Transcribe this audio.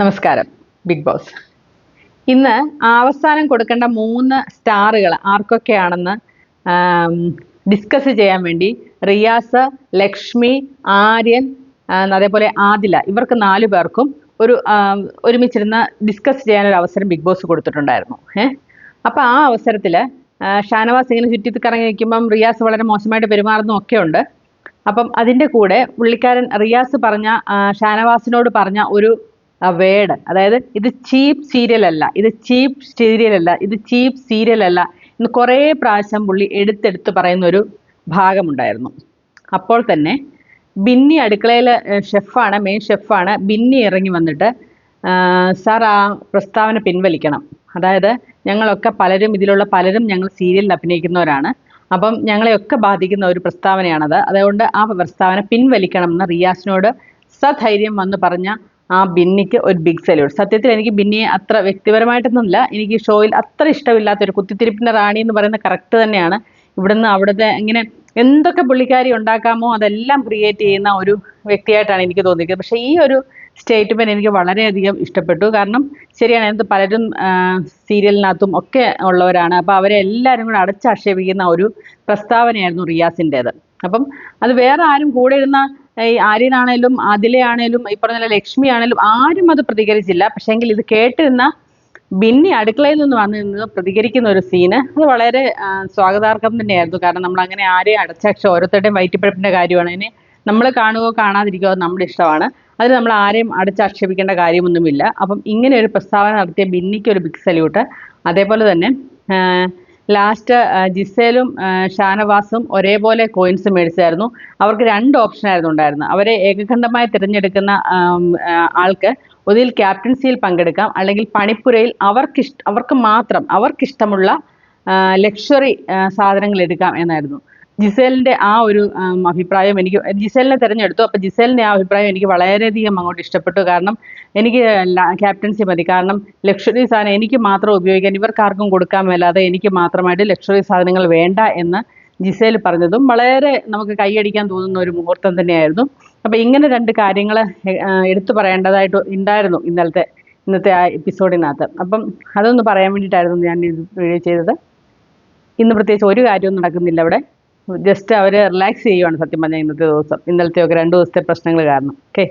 നമസ്കാരം. Big boss ഇന്ന് അവസാനം കൊടുക്കേണ്ട 3 സ്റ്റാറുകൾ ആർക്കൊക്കെയാണെന്ന് ഡിസ്കസ് ചെയ്യാൻ വേണ്ടി റിയാസ്, ലക്ഷ്മി, ആര്യൻ, അതേപോലെ ആദില, ഇവർക്ക് 4 പേർക്കും ഒരുമിച്ചിരുന്ന് ഡിസ്കസ് ചെയ്യാനൊരു അവസരം ബിഗ് ബോസ് കൊടുത്തിട്ടുണ്ടായിരുന്നു. അപ്പോൾ ആ അവസരത്തിൽ ഷാനവാസ് ഇങ്ങനെ ചുറ്റി കറങ്ങി നിൽക്കുമ്പം റിയാസ് വളരെ മോശമായിട്ട് പെരുമാറുന്നു ഒക്കെ ഉണ്ട്. അപ്പം അതിൻ്റെ കൂടെ പുള്ളിക്കാരൻ റിയാസ് ഷാനവാസിനോട് പറഞ്ഞ ഒരു വേഡ്, അതായത് ഇത് ചീപ്പ് സീരിയൽ അല്ല, ഇത് ചീപ്പ് സീരിയൽ അല്ല എന്ന് കുറേ പ്രാവശ്യം പുള്ളി എടുത്തെടുത്ത് പറയുന്ന ഒരു ഭാഗമുണ്ടായിരുന്നു. അപ്പോൾ തന്നെ ബിന്നി അടുക്കളയിൽ മെയിൻ ഷെഫാണ്. ബിന്നി ഇറങ്ങി വന്നിട്ട് സാർ ആ പ്രസ്താവന പിൻവലിക്കണം, അതായത് ഇതിലുള്ള പലരും ഞങ്ങൾ സീരിയലിൽ അഭിനയിക്കുന്നവരാണ്, അപ്പം ഞങ്ങളെയൊക്കെ ബാധിക്കുന്ന ഒരു പ്രസ്താവനയാണത്, അതുകൊണ്ട് ആ പ്രസ്താവന പിൻവലിക്കണം എന്ന് റിയാസിനോട് സധൈര്യം വന്ന് പറഞ്ഞ ആ ബിന്നിക്ക് ഒരു ബിഗ് സല്യൂട്ട്. സത്യത്തിൽ എനിക്ക് ബിന്നിയെ അത്ര വ്യക്തിപരമായിട്ടൊന്നുമില്ല, എനിക്ക് ഷോയിൽ അത്ര ഇഷ്ടമില്ലാത്തൊരു കുത്തിത്തിരിപ്പിൻ്റെ റാണി എന്ന് പറയുന്ന കറക്റ്റ് തന്നെയാണ്. ഇവിടുന്ന് അവിടുത്തെ ഇങ്ങനെ എന്തൊക്കെ പുള്ളിക്കാരി ഉണ്ടാക്കാമോ അതെല്ലാം ക്രിയേറ്റ് ചെയ്യുന്ന ഒരു വ്യക്തിയായിട്ടാണ് എനിക്ക് തോന്നിയിരിക്കുന്നത്. പക്ഷേ ഈ ഒരു സ്റ്റേറ്റ്മെൻറ്റ് എനിക്ക് വളരെയധികം ഇഷ്ടപ്പെട്ടു. കാരണം ശരിയാണ്, അതിനകത്ത് പലരും സീരിയലിനകത്തും ഒക്കെ ഉള്ളവരാണ്. അപ്പോൾ അവരെ എല്ലാവരും കൂടെ അടച്ചാക്ഷേപിക്കുന്ന ഒരു പ്രസ്താവനയായിരുന്നു റിയാസിൻ്റേത്. അപ്പം അത് വേറെ ആരും കൂടെ ഇരുന്ന ഈ ആര്യനാണേലും ആദിലയാണേലും ഈ പറഞ്ഞ ലക്ഷ്മി ആണേലും ആരും അത് പ്രതികരിച്ചില്ല. പക്ഷേങ്കിൽ ഇത് കേട്ടിരുന്ന ബിന്നി അടുക്കളയിൽ നിന്ന് പ്രതികരിക്കുന്ന ഒരു സീന് അത് വളരെ സ്വാഗതാർഹം തന്നെയായിരുന്നു. കാരണം നമ്മൾ അങ്ങനെ ആരെയും ഓരോരുത്തരുടെയും വയറ്റിപ്പഴപ്പിൻ്റെ കാര്യമാണ്. അതിനെ നമ്മൾ കാണുകയോ കാണാതിരിക്കുകയോ നമ്മുടെ ഇഷ്ടമാണ്. അതിന് നമ്മൾ ആരെയും അടച്ചാക്ഷേപിക്കേണ്ട കാര്യമൊന്നുമില്ല. അപ്പം ഇങ്ങനെ ഒരു പ്രസ്താവന നടത്തിയ ബിന്നിക്ക് ഒരു ബിഗ് സല്യൂട്ട്. അതേപോലെ തന്നെ ലാസ്റ്റ് ജിസേലും ഷാനവാസും ഒരേപോലെ കോയിൻസ് മേടിച്ചായിരുന്നു. അവർക്ക് 2 ഓപ്ഷനായിരുന്നു ഉണ്ടായിരുന്നത്. അവരെ ഏകകണ്ഠമായി തിരഞ്ഞെടുക്കുന്ന ആൾക്ക് ഒന്നിൽ ക്യാപ്റ്റൻസിയിൽ പങ്കെടുക്കാം, അല്ലെങ്കിൽ പണിപ്പുരയിൽ അവർക്കിഷ്ടമുള്ള ലക്ഷറി സാധനങ്ങൾ എടുക്കാം എന്നായിരുന്നു. ജിസേലിൻ്റെ ആ ഒരു അഭിപ്രായം ജിസേലിനെ തിരഞ്ഞെടുത്തു. അപ്പോൾ ജിസേലിൻ്റെ ആ അഭിപ്രായം എനിക്ക് വളരെയധികം അങ്ങോട്ട് ഇഷ്ടപ്പെട്ടു. കാരണം എനിക്ക് ക്യാപ്റ്റൻസി മതി, കാരണം ലക്ഷറി സാധനം എനിക്ക് മാത്രം ഉപയോഗിക്കാൻ, ഇവർക്കാർക്കും കൊടുക്കാൻ മേലാതെ എനിക്ക് മാത്രമായിട്ട് ലക്ഷറി സാധനങ്ങൾ വേണ്ട എന്ന് ജിസേൽ പറഞ്ഞതും വളരെ നമുക്ക് കൈയടിക്കാൻ തോന്നുന്ന ഒരു മുഹൂർത്തം തന്നെയായിരുന്നു. അപ്പോൾ ഇങ്ങനെ 2 കാര്യങ്ങൾ എടുത്തു പറയേണ്ടതായിട്ട് ഉണ്ടായിരുന്നു ഇന്നത്തെ ആ എപ്പിസോഡിനകത്ത്. അപ്പം അതൊന്ന് പറയാൻ വേണ്ടിയിട്ടായിരുന്നു ഞാൻ ഇത് വീഡിയോ ചെയ്തത്. ഇന്ന് പ്രത്യേകിച്ച് ഒരു കാര്യവും നടക്കുന്നില്ല അവിടെ. ജസ്റ്റ് അവർ റിലാക്സ് ചെയ്യുവാണ് സത്യം പറഞ്ഞാൽ ഇന്നത്തെ ദിവസം, ഇന്നലത്തെയൊക്കെ 2 ദിവസത്തെ പ്രശ്നങ്ങൾ കാരണം. ഓക്കെ.